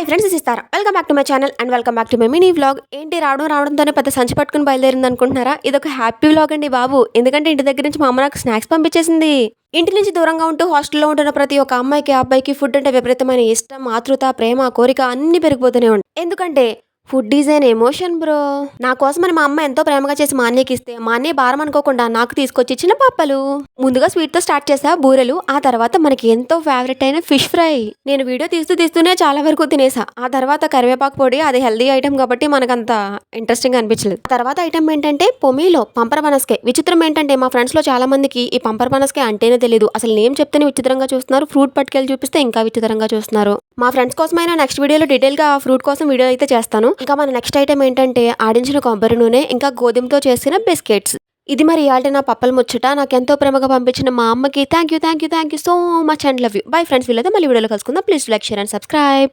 Hi friends, this is Tara. Welcome back to my channel and welcome back to my mini vlog. ఏంటి రావడంతోనే పెద్ద సంచి పట్టుకుని బయలుదేరింది అనుకుంటున్నారా? ఇదొక హ్యాపీ వ్లాగ్ అండి బాబు. ఎందుకంటే ఇంటి దగ్గర నుంచి మా అమ్మ నాకు స్నాక్స్ పంపించేసింది. ఇంటి నుంచి దూరంగా ఉంటూ హాస్టల్లో ఉంటున్న ప్రతి ఒక్క అమ్మాయికి, అబ్బాయికి ఫుడ్ అంటే విపరీతమైన ఇష్టం, ఆతృత, ప్రేమ, కోరిక అన్ని పెరిగిపోతూనే ఉంటాయి. ఎందుకంటే food is an emotion bro. నా కోసమని మా అమ్మ ఎంతో ప్రేమగా చేసి మా అన్నయ్యకి ఇస్తే, మా అన్నయ్య భారం అనుకోకుండా నాకు తీసుకొచ్చి ఇచ్చిన పాపలు. ముందుగా స్వీట్ తో స్టార్ట్ చేసా, బూరెలు. ఆ తర్వాత మనకి ఎంతో ఫేవరెట్ అయిన ఫిష్ ఫ్రై. నేను వీడియో తీస్తూనే చాలా వరకు తినేసా. ఆ తర్వాత కరివేపాకు పొడి, అది హెల్దీ ఐటమ్ కాబట్టి మనకంత ఇంట్రెస్టింగ్ అనిపించలేదు. ఆ తర్వాత ఐటమ్ ఏంటంటే పొమీలో పంపర్ బనస్కే. విచిత్రం ఏంటంటే మా ఫ్రెండ్స్ లో చాలా మందికి ఈ పంపర్ బనస్కే అంటేనే తెలియదు. అసలు నేమ్ చెప్తేనే విచిత్రంగా చూస్తున్నారు, ఫ్రూట్ పట్టుకెళ్ళి చూపిస్తే ఇంకా విచిత్రంగా చూస్తున్నారు. మా ఫ్రెండ్స్ కోసమైనా నెక్స్ట్ వీడియోలో డీటెయిల్ గా ఫ్రూట్ కోసం వీడియో అయితే చేస్తాను. ఇంకా మన నెక్స్ట్ ఐటమ్ ఏంటంటే ఆడించిన కొబ్బరి నూనె, ఇంకా గోధుమతో చేసిన బిస్కెట్స్. ఇది మరి ఇయాల్టి నా పప్పల ముచ్చట. నాకెంతో ప్రేమగా పంపించిన మా అమ్మకి thank you so much and love you. Bye friends, వీళ్ళైతే మళ్ళీ వీడియోలో కలుసుకుందాం. Please like, share and subscribe.